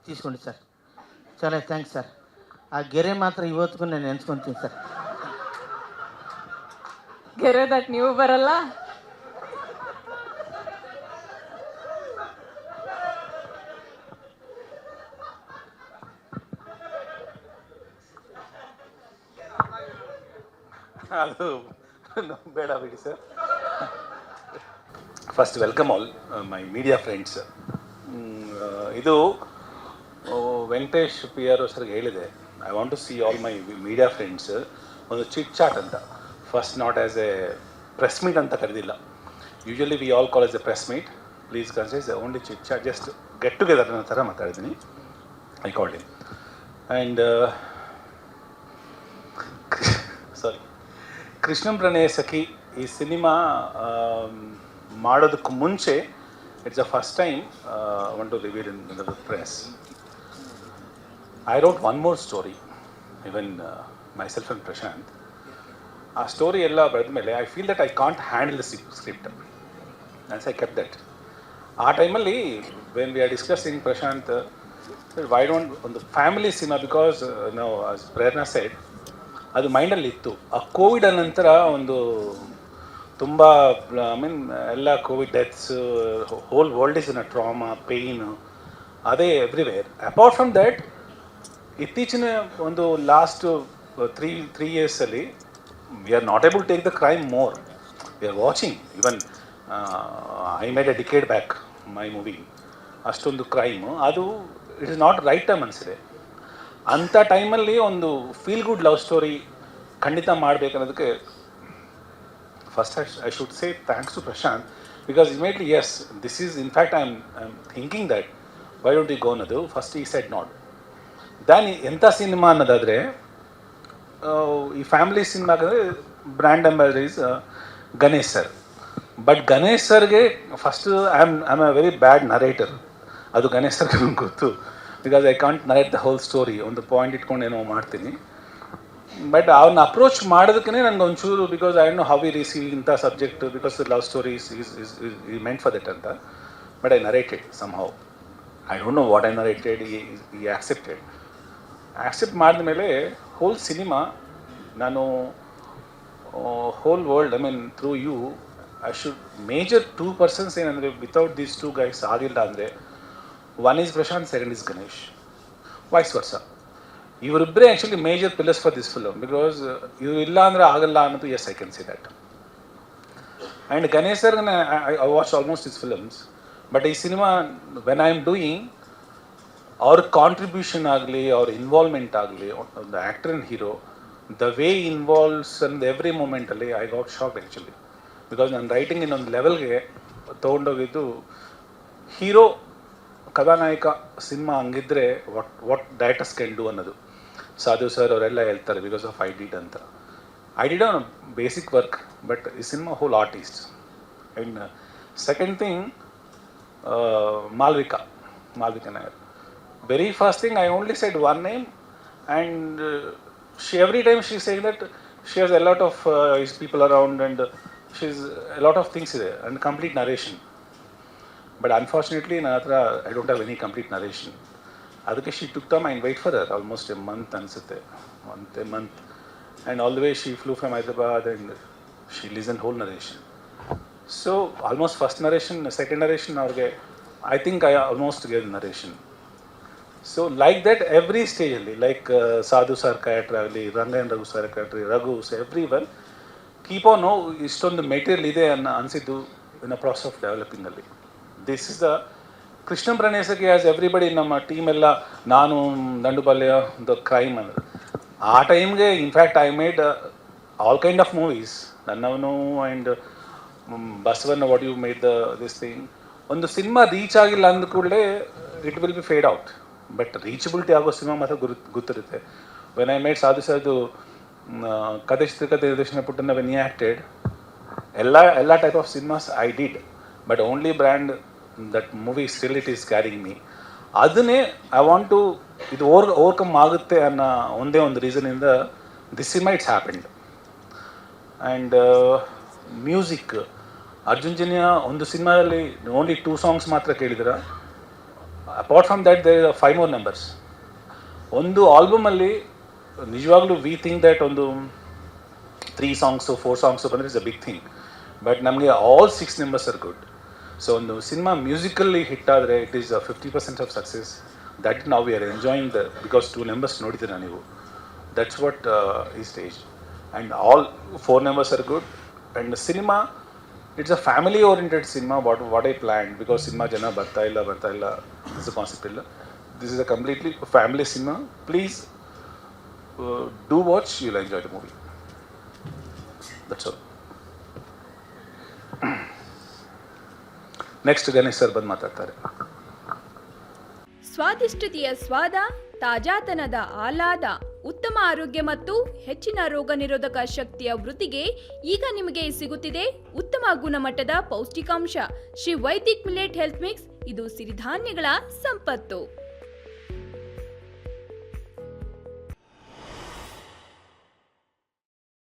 తీసుకోండి సార్. చాలా thanks sir. ఆ ಗೆರೆ ಮಾತ್ರ ಇವತ್ತಿಗೂ ನಾನು ನೆನೆಸ್ಕೊತೀನಿ ಸರ್. ಗೆರೆ ದಟ್ ನೀವು ಬರಲ್ಲ. ಅದು ಬೇಡ ಬಿಡಿ sir. First welcome all my media friends. ಇದು ವೆಂಕಟೇಶ್ ಪಿ ಆರ್ ಸರ್ಗೆ ಹೇಳಿದೆ, I want to see all my media friends. ಒಂದು ಚಿಟ್ ಚಾಟ್ ಅಂತ, first not as a press meet ಅಂತ ಕರೆದಿಲ್ಲ. Usually we all call as a press meet, please consider only chit chat, just get together ಅನ್ನೋ ಥರ ಮಾತಾಡಿದ್ದೀನಿ. I called him and sorry, Krishnam Pranaya Sakhi ಈ cinema ಮಾಡೋದಕ್ಕೆ ಮುಂಚೆ it's the first time want to reveal in the press. I wrote one more story, even myself and Prashanth. ಆ story ಎಲ್ಲ ಬರೆದ ಮೇಲೆ I feel that I can't handle the script and I kept that. ಆ ಟೈಮಲ್ಲಿ when we are discussing Prashanth, why don't ಒಂದು family cinema, because ನಾವು Prerana side ಅದು ಮೈಂಡಲ್ಲಿ ಇತ್ತು. ಆ ಕೋವಿಡ್ ನಂತರ ಒಂದು ತುಂಬ ಐ ಮೀನ್ ಎಲ್ಲ COVID deaths, whole world is in a trauma, pain, ಅದೇ ಎವ್ರಿವೇರ್. ಅಪಾರ್ಟ್ ಫ್ರಮ್ ದ್ಯಾಟ್, ಇತ್ತೀಚಿನ ಒಂದು ಲಾಸ್ಟ್ ತ್ರೀ ಇಯರ್ಸಲ್ಲಿ we are not able to take the crime more. We are watching even I made a decade back my movie, ಅಷ್ಟೊಂದು crime, ಅದು it is not right time ಅನಿಸಿದೆ. ಅಂಥ ಟೈಮಲ್ಲಿ ಒಂದು feel good love story ಖಂಡಿತ ಮಾಡಬೇಕನ್ನೋದಕ್ಕೆ first I should say thanks to Prashant, because immediately S this is in fact I am thinking that why don't you go ಅನ್ನೋದು. First I said not then ಎಂಥ cinema ಅನ್ನೋದಾದರೆ, ಈ ಫ್ಯಾಮಿಲಿ ಸಿನಿಮಾಗಂದರೆ brand ambassador is Ganesh sir. But Ganesh ಸರ್ಗೆ first I am a very bad narrator, ಅದು ಗಣೇಶ್ ಸರ್ಗೆ ನನಗೆ ಗೊತ್ತು, because I can't narrate the whole story. ಒಂದು ಪಾಯಿಂಟ್ ಇಟ್ಕೊಂಡು ಏನೋ ಮಾಡ್ತೀನಿ, ಬಟ್ ಅವ್ನ ಅಪ್ರೋಚ್ ಮಾಡೋದಕ್ಕೆ ನನಗೆ ಒಂಚೂರು, because I don't know how we receive ಇಂಥ subject, because love story is meant for that ಅಂತ. But I narrated somehow, I don't know what I narrated, ಈ ಆಕ್ಸೆಪ್ಟ್ ಮಾಡಿದ ಮೇಲೆ ಹೋಲ್ ಸಿನಿಮಾ ನಾನು whole world, I mean through you I should major 2 persons ಏನಂದರೆ, without these 2 guys ಆಗಿಲ್ಲ ಅಂದರೆ, one is Prashant, second is Ganesh, vice versa. ಇವರಿಬ್ಬರೇ actually major pillars for this film, because ಇವರು ಇಲ್ಲ ಅಂದರೆ ಆಗಲ್ಲ ಅನ್ನೋದು, yes I can see that. And Ganesh sir I watch almost his films, but ಈ cinema when I am doing, ಅವ್ರ contribution ಆಗಲಿ, ಅವ್ರ ಇನ್ವಾಲ್ವ್ಮೆಂಟ್ ಆಗಲಿ, ಒಂದು actor and hero, the way involves and every ಮೂಮೆಂಟಲ್ಲಿ I got shock actually. Because ನನ್ನ writing ಇನ್ನೊಂದು ಲೆವೆಲ್ಗೆ ತೊಗೊಂಡೋಗಿದ್ದು, ಹೀರೋ ಕಥಾನಾಯಕ ಸಿನಿಮಾ ಹಂಗಿದ್ರೆ ವಾಟ್ ಡೈರೆಕ್ಟರ್ಸ್ ಕ್ಯಾನ್ ಡೂ ಅನ್ನೋದು. ಸಾಧು ಸರ್ ಅವರೆಲ್ಲ ಹೇಳ್ತಾರೆ, ಬಿಕಾಸ್ ಆಫ್ ಐ ಡಿಡ್ ಅಂತ. I did on basic work, but ಈ cinema whole artist. And second thing, Malvika Nair. Very first thing, I only said one name, and she every time she's saying that she has a lot of people around, and she's a lot of things there, and complete narration. But unfortunately, Nanatra, I don't have any complete narration. Adukku she took time and wait for her almost a month ansute, a month, and all the way she flew from Hyderabad and she listened whole narration. So almost first narration, second narration, I think I almost gave the narration. So like that every stage alli, like Sadhu sir character agli, Rangan Raghu sir character, Raghu, so everyone keep on know istondu material ide anna ansiddu in a process of developing alli. This is the Krishnam Pranayasaki, as everybody ನಮ್ಮ team ಎಲ್ಲ, ನಾನು Dandupalya, the crime ಅನ್ನೋದು ಆ ಟೈಮ್ಗೆ. In fact I made all kind of movies, ನನ್ನವನು and Basavanna, what you made this thing. ಒಂದು cinema reach ಆಗಿಲ್ಲ ಅಂದ ಕೂಡಲೇ it will be fade out, but reachability ಆಗೋ ಸಿನಿಮಾ ಮಾತ್ರ ಗೊತ್ತಿರುತ್ತೆ. ವೆನ್ ಐ ಮೇಡ್ ಸಾಧು ಸರ್ದು ಕಥೆ ಚಿತ್ರಕಥೆ ನಿರ್ದೇಶನ ಪುಟ್ಟನ್ನ ವೆನ್ ಈ ಆ್ಯಕ್ಟೆಡ್, ಎಲ್ಲ type of cinemas I did, but only brand that movie still it is carrying me. ಅದನ್ನೇ ಐ ವಾಂಟ್ ಟು ಇದು ಓವರ್ಕಮ್ ಆಗುತ್ತೆ ಅನ್ನೋ ಒಂದೇ ಒಂದು ರೀಸನಿಂದ this cinema it's happened. And music, Arjun Janya ಒಂದು ಸಿನಿಮಾದಲ್ಲಿ ಓನ್ಲಿ 2 ಸಾಂಗ್ಸ್ ಮಾತ್ರ ಕೇಳಿದ್ರೆ, apart from that there 5 more numbers. ಒಂದು ಆಲ್ಬಮಲ್ಲಿ ನಿಜವಾಗ್ಲೂ ವಿ ಥಿಂಕ್ ದ್ಯಾಟ್ ಒಂದು 3 songs 4 songs ಬಂದರೆ is a big thing, but ನಮಗೆ all 6 numbers are good. So ಒಂದು ಸಿನಿಮಾ ಮ್ಯೂಸಿಕಲ್ಲಿ ಹಿಟ್ ಆದರೆ it is 50% of success. That ನಾವು we are enjoying because 2 numbers ನೋಡಿದ್ದೀರಾ ನೀವು. ದಟ್ಸ್ ವಾಟ್ ಈ stage. And all 4 numbers are good. And cinema it's a family oriented cinema. What I plan, because cinema ಜನ ಬರ್ತಾ ಇಲ್ಲ this concept ಇಲ್ಲ. This is a completely family cinema. Please do watch, you will enjoy the movie. That's all. Next Ganesh sir ಬಂದು ಮಾತಾಡ್ತಾರೆ. ಸ್ವಾದಿಷ್ಟತೆಯ ಸ್ವಾದ, ತಾಜಾತನದ ಆಹ್ಲಾದ, ಉತ್ತಮ ಆರೋಗ್ಯ ಮತ್ತು ಹೆಚ್ಚಿನ ರೋಗ ನಿರೋಧಕ ಶಕ್ತಿಯ ವೃದ್ಧಿಗೆ ಈಗ ನಿಮಗೆ ಸಿಗುತ್ತಿದೆ ಉತ್ತಮ ಗುಣಮಟ್ಟದ ಪೌಷ್ಟಿಕಾಂಶ Shri Vaidik millet health mix. ಇದು ಸಿರಿಧಾನ್ಯಗಳ ಸಂಪತ್ತು.